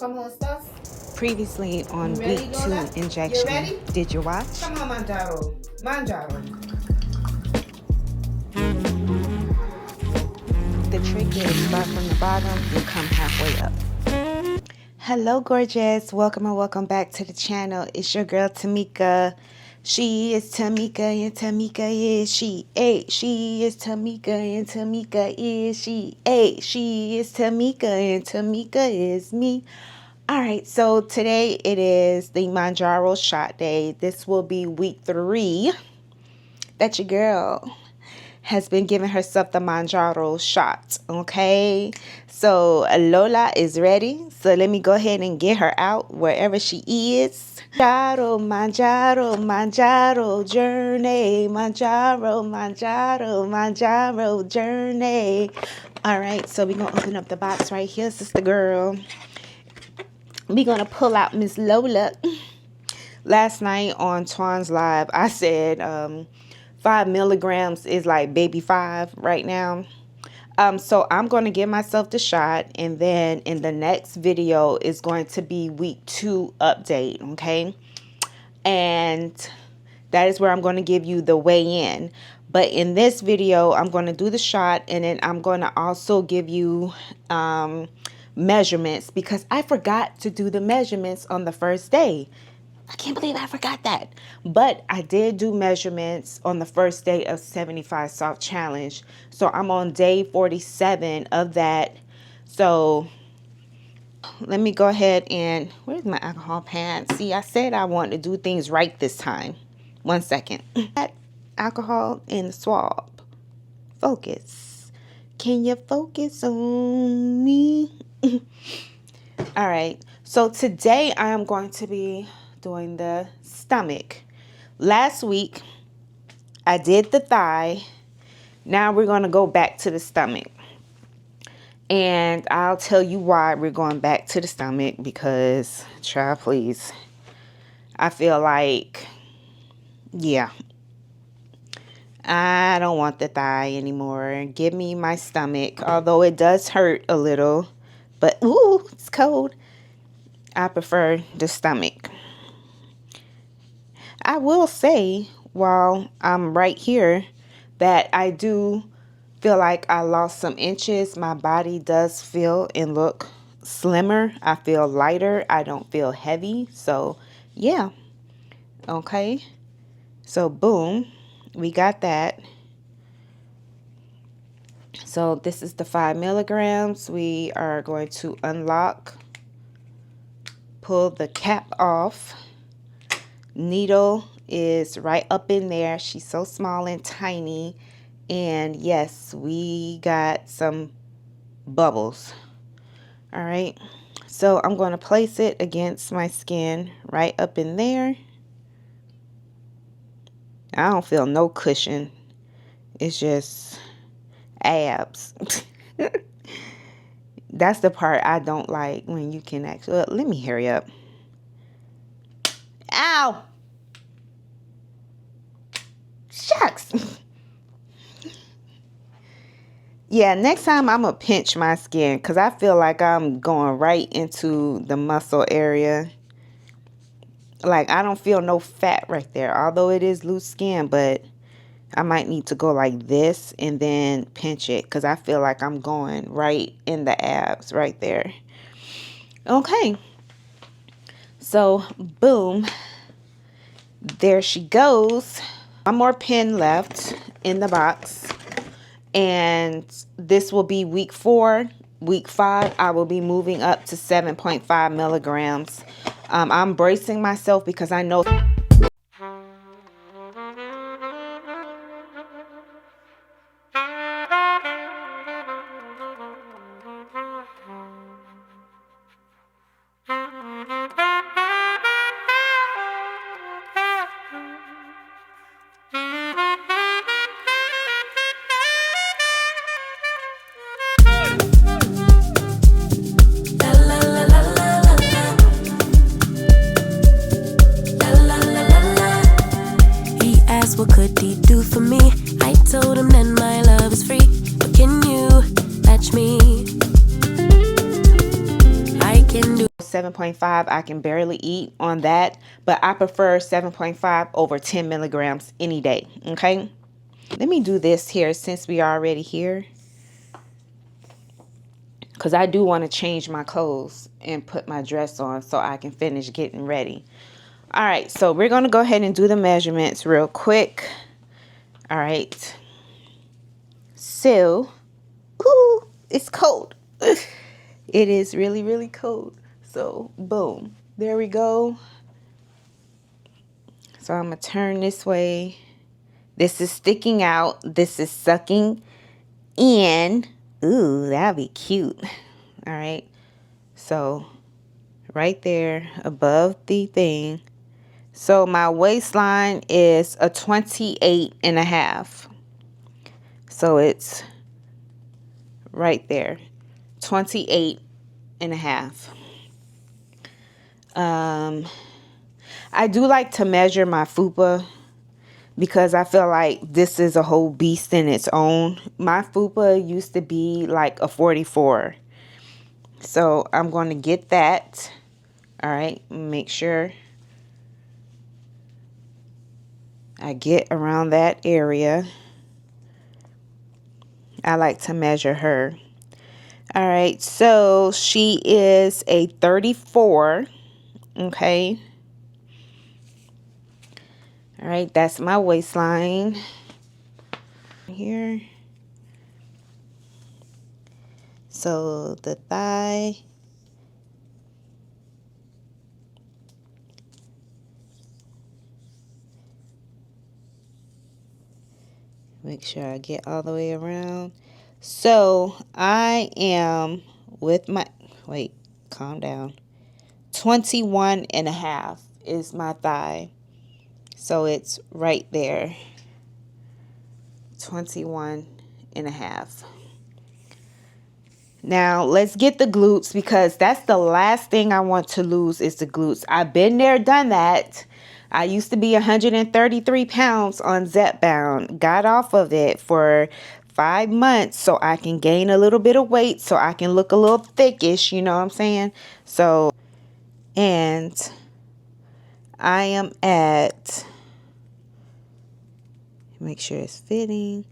Come on, stuff. Previously on Ready, week Lola? 2 injection. You ready? Did you watch? Come on, Mounjaro. Mounjaro. The trick is start from the bottom and come halfway up. Hello, gorgeous. Welcome and welcome back to the channel. It's your girl Tamika. She is Tamika and Tamika is she. She is Tamika and Tamika is she. She is Tamika and Tamika is me. Alright, so today it is the Mounjaro shot day. This will be week 3 that your girl has been giving herself the Mounjaro shot. Okay, so Lola is ready. So let me go ahead and get her out wherever she is. Mounjaro, Mounjaro, Mounjaro journey. Mounjaro, Mounjaro, Mounjaro journey. Alright, so we're going to open up the box right here, sister girl. We're going to pull out Miss Lola. Last night on Twan's Live, I said 5 milligrams is like baby 5 right now. So I'm going to give myself the shot. And then in the next video is going to be week 2 update. Okay. And that is where I'm going to give you the weigh-in. But in this video, I'm going to do the shot. And then I'm going to also give you measurements, because I forgot to do the measurements on the first day. I can't believe I forgot that. But I did do measurements on the first day of 75 Soft Challenge. So I'm on day 47 of that. So let me go ahead and, where's my alcohol pad? See, I said I wanted to do things right this time. 1 second. Alcohol in the swab. Focus. Can you focus on me? All right, so today I am going to be doing the stomach. Last week I did the thigh. Now we're going to go back to the stomach, and I'll tell you why we're going back to the stomach. Because, child, please, I feel like, yeah, I don't want the thigh anymore. Give me my stomach, although it does hurt a little. But, ooh, it's cold. I prefer the stomach. I will say, while I'm right here, that I do feel like I lost some inches. My body does feel and look slimmer. I feel lighter. I don't feel heavy. So, yeah. Okay. So, boom. We got that. So this is the 5 milligrams. We are going to unlock, pull the cap off. Needle is right up in there. She's so small and tiny. And yes, we got some bubbles. All right. So I'm going to place it against my skin right up in there. I don't feel no cushion. It's just abs. That's the part I don't like, when you can actually, let me hurry up. Ow! Shucks. Yeah, next time I'm gonna pinch my skin, because I feel like I'm going right into the muscle area. Like, I don't feel no fat right there, although it is loose skin. But I might need to go like this and then pinch it, because I feel like I'm going right in the abs right there. Okay. So, boom. There she goes. One more pin left in the box. And this will be week 4. Week 5, I will be moving up to 7.5 milligrams. I'm bracing myself because I know... La la 7.5 I can barely eat on that, but I prefer 7.5 over 10 milligrams any day. Okay, let me do this here since we are already here, because I do want to change my clothes and put my dress on so I can finish getting ready. All right, so we're going to go ahead and do the measurements real quick. All right, so ooh, it's cold. It is really, really cold. So boom, there we go. So I'm gonna turn this way. This is sticking out. This is sucking in. Ooh, that'd be cute. All right, so right there above the thing. So my waistline is a 28.5. So it's right there, 28.5. I do like to measure my fupa because I feel like this is a whole beast in its own. My fupa used to be like a 44. So I'm going to get that. All right, make sure I get around that area. I like to measure her. All right, so she is a 34. Okay. All right, that's my waistline here. So the thigh. Make sure I get all the way around. So I am with my, wait, calm down. 21.5 is my thigh. So it's right there. 21.5. Now let's get the glutes, because that's the last thing I want to lose is the glutes. I've been there, done that. I used to be 133 pounds on zepbound. Got off of it for 5 months so I can gain a little bit of weight, so I can look a little thickish, you know what I'm saying? So, and I am at, make sure it's fitting.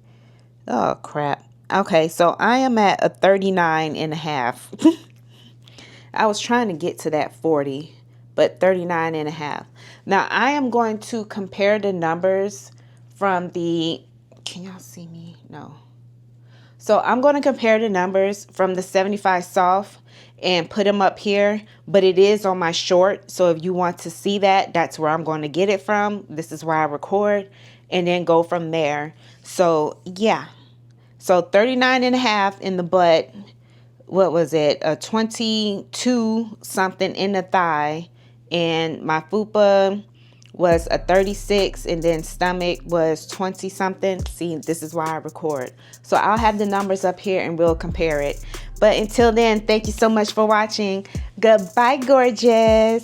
Oh, crap. Okay, so I am at a 39.5. I was trying to get to that 40, but 39.5. Now, I am going to compare the numbers from the, can y'all see me? No. So I'm going to compare the numbers from the 75 soft and put them up here, but it is on my short. So if you want to see that, that's where I'm going to get it from. This is where I record and then go from there. So yeah. So 39.5 in the butt. What was it? A 22 something in the thigh. And my fupa was a 36, and then stomach was 20 something. See, this is why I record. So I'll have the numbers up here and we'll compare it. But until then, thank you so much for watching. Goodbye, gorgeous.